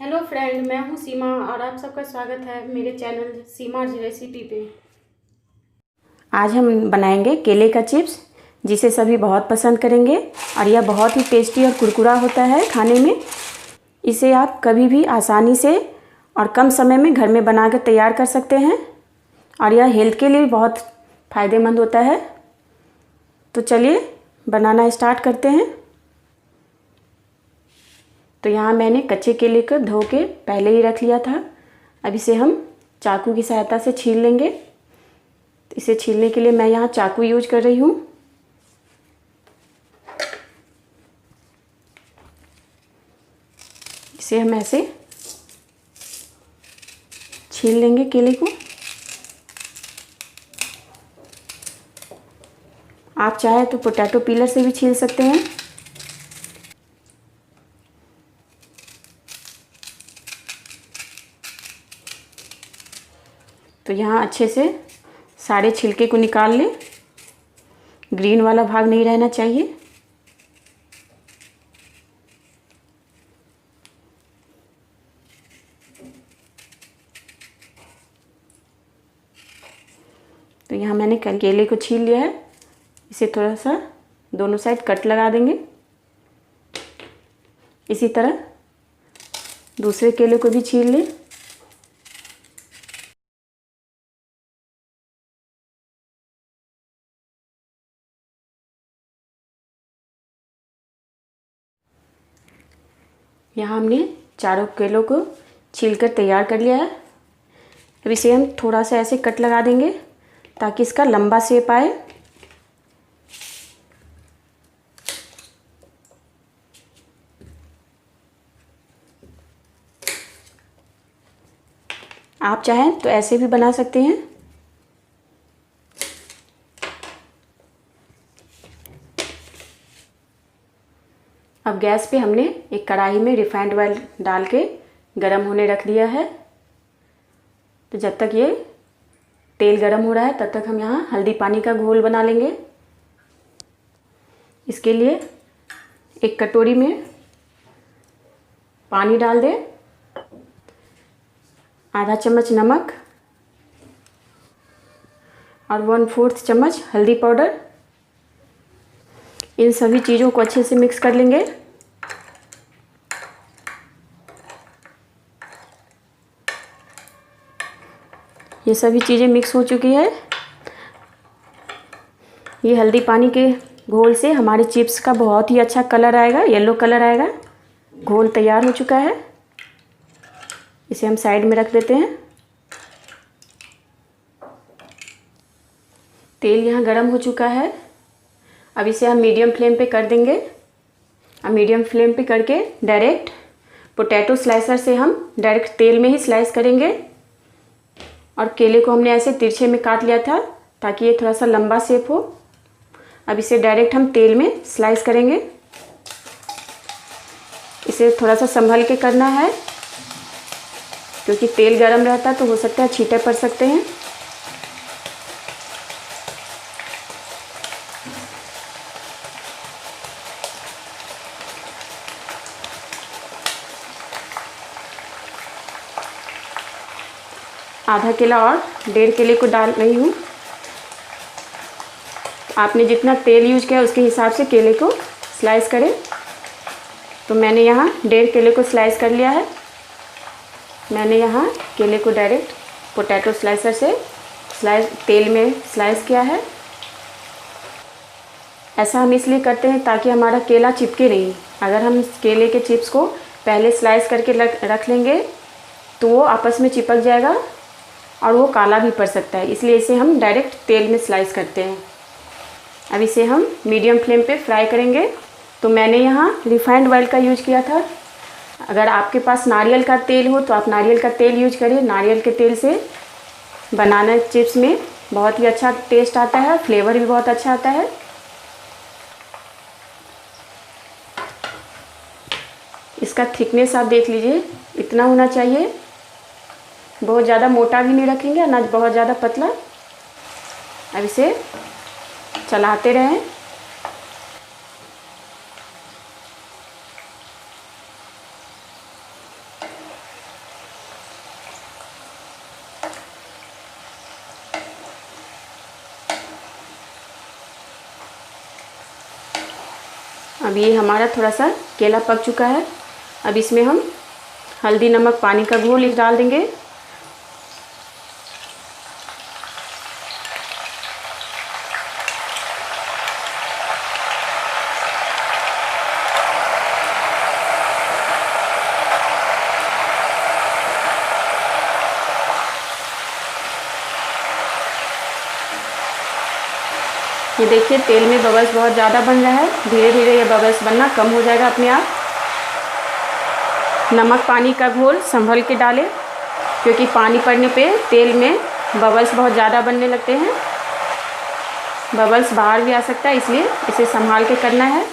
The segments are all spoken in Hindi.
हेलो फ्रेंड, मैं हूं सीमा और आप सबका स्वागत है मेरे चैनल सीमा रेसिपी पे। आज हम बनाएंगे केले का चिप्स, जिसे सभी बहुत पसंद करेंगे और यह बहुत ही टेस्टी और कुरकुरा होता है खाने में। इसे आप कभी भी आसानी से और कम समय में घर में बनाकर तैयार कर सकते हैं और यह हेल्थ के लिए भी बहुत फ़ायदेमंद होता है। तो चलिए बनाना स्टार्ट करते हैं। तो यहाँ मैंने कच्चे केले को धो के पहले ही रख लिया था। अब इसे हम चाकू की सहायता से छील लेंगे। इसे छीलने के लिए मैं यहाँ चाकू यूज कर रही हूँ। इसे हम ऐसे छील लेंगे केले को। आप चाहे तो पोटैटो पीलर से भी छील सकते हैं। तो यहाँ अच्छे से सारे छिलके को निकाल लें। ग्रीन वाला भाग नहीं रहना चाहिए। तो यहाँ मैंने केले को छील लिया है। इसे थोड़ा सा दोनों साइड कट लगा देंगे। इसी तरह दूसरे केले को भी छील लें। यहाँ हमने चारों केलों को छीलकर तैयार कर लिया है। अब इसे हम थोड़ा सा ऐसे कट लगा देंगे ताकि इसका लंबा शेप आए। आप चाहें तो ऐसे भी बना सकते हैं। अब गैस पे हमने एक कढ़ाई में रिफाइंड ऑयल डाल के गरम होने रख दिया है। तो जब तक ये तेल गरम हो रहा है तब तक हम यहाँ हल्दी पानी का घोल बना लेंगे। इसके लिए एक कटोरी में पानी डाल दें, आधा चम्मच नमक और 1/4 चम्मच हल्दी पाउडर। इन सभी चीज़ों को अच्छे से मिक्स कर लेंगे। ये सभी चीज़ें मिक्स हो चुकी है। ये हल्दी पानी के घोल से हमारे चिप्स का बहुत ही अच्छा कलर आएगा, येलो कलर आएगा। घोल तैयार हो चुका है। इसे हम साइड में रख देते हैं। तेल यहाँ गरम हो चुका है। अब इसे हम मीडियम फ्लेम पे कर देंगे। अब मीडियम फ्लेम पे करके डायरेक्ट पोटैटो स्लाइसर से हम डायरेक्ट तेल में ही स्लाइस करेंगे। और केले को हमने ऐसे तिरछे में काट लिया था ताकि ये थोड़ा सा लंबा शेप हो। अब इसे डायरेक्ट हम तेल में स्लाइस करेंगे। इसे थोड़ा सा संभल के करना है क्योंकि तेल गरम रहता है तो हो सकता है छींटे पड़ सकते हैं। आधा केला और 1.5 केले को डाल रही हूँ। आपने जितना तेल यूज किया उसके हिसाब से केले को स्लाइस करें। तो मैंने यहाँ 1.5 केले को स्लाइस कर लिया है। मैंने यहाँ केले को डायरेक्ट पोटैटो स्लाइसर से तेल में स्लाइस किया है। ऐसा हम इसलिए करते हैं ताकि हमारा केला चिपके नहीं। अगर हम केले के चिप्स को पहले स्लाइस करके रख लेंगे तो वो आपस में चिपक जाएगा और वो काला भी पड़ सकता है। इसलिए इसे हम डायरेक्ट तेल में स्लाइस करते हैं। अब इसे हम मीडियम फ्लेम पे फ्राई करेंगे। तो मैंने यहाँ रिफाइंड ऑयल का यूज किया था। अगर आपके पास नारियल का तेल हो तो आप नारियल का तेल यूज करिए। नारियल के तेल से बनाना चिप्स में बहुत ही अच्छा टेस्ट आता है, फ्लेवर भी बहुत अच्छा आता है। इसका थिकनेस आप देख लीजिए, इतना होना चाहिए। बहुत ज़्यादा मोटा भी नहीं रखेंगे ना बहुत ज़्यादा पतला। अब इसे चलाते रहें। अब ये हमारा थोड़ा सा केला पक चुका है। अब इसमें हम हल्दी नमक पानी का घोल डाल देंगे। ये देखिए तेल में बबल्स बहुत ज़्यादा बन रहा है। धीरे धीरे ये बबल्स बनना कम हो जाएगा अपने आप। नमक पानी का घोल संभल के डालें, क्योंकि पानी पड़ने पे तेल में बबल्स बहुत ज़्यादा बनने लगते हैं। बबल्स बाहर भी आ सकता है, इसलिए इसे संभाल के करना है।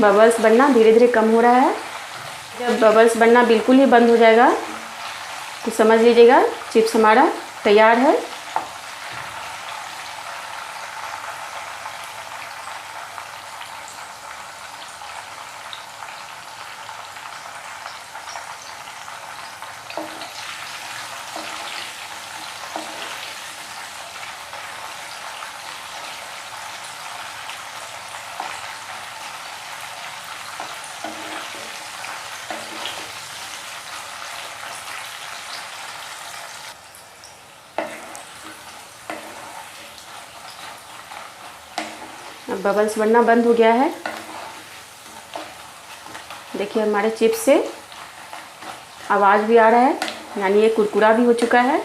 बबल्स बनना धीरे धीरे कम हो रहा है। जब बबल्स बनना बिल्कुल ही बंद हो जाएगा तो समझ लीजिएगा चिप्स हमारा तैयार है। अब बबल्स बनना बंद हो गया है। देखिए हमारे चिप्स से आवाज़ भी आ रहा है, यानी ये कुरकुरा भी हो चुका है।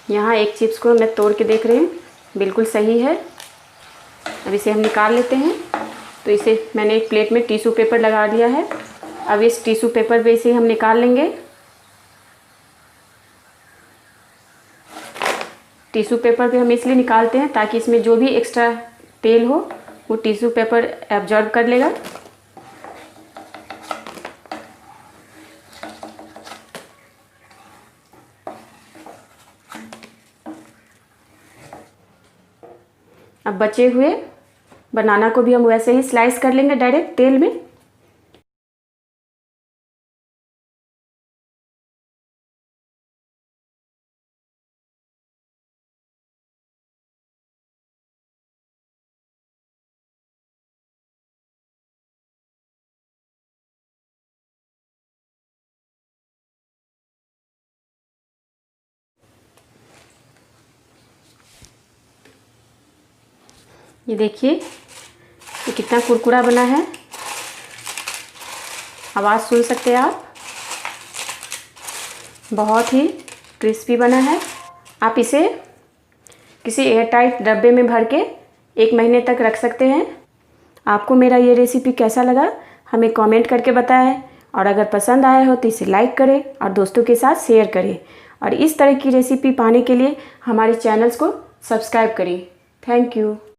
यहाँ एक चिप्स को मैं तोड़ के देख रही हूँ, बिल्कुल सही है। अब इसे हम निकाल लेते हैं। तो इसे मैंने एक प्लेट में टिश्यू पेपर लगा दिया है। अब इस टिश्यू पेपर पे इसे हम निकाल लेंगे। टिश्यू पेपर पे हम इसलिए निकालते हैं ताकि इसमें जो भी एक्स्ट्रा तेल हो वो टिश्यू पेपर एब्जॉर्ब कर लेगा। अब बचे हुए बनाना को भी हम वैसे ही स्लाइस कर लेंगे डायरेक्ट तेल में। ये देखिए ये कितना कुरकुरा बना है। आवाज़ सुन सकते हैं आप, बहुत ही क्रिस्पी बना है। आप इसे किसी एयरटाइट डब्बे में भर के 1 महीने तक रख सकते हैं। आपको मेरा ये रेसिपी कैसा लगा हमें कमेंट करके बताएं, और अगर पसंद आया हो तो इसे लाइक करें और दोस्तों के साथ शेयर करें। और इस तरह की रेसिपी पाने के लिए हमारे चैनल्स को सब्सक्राइब करें। Thank you.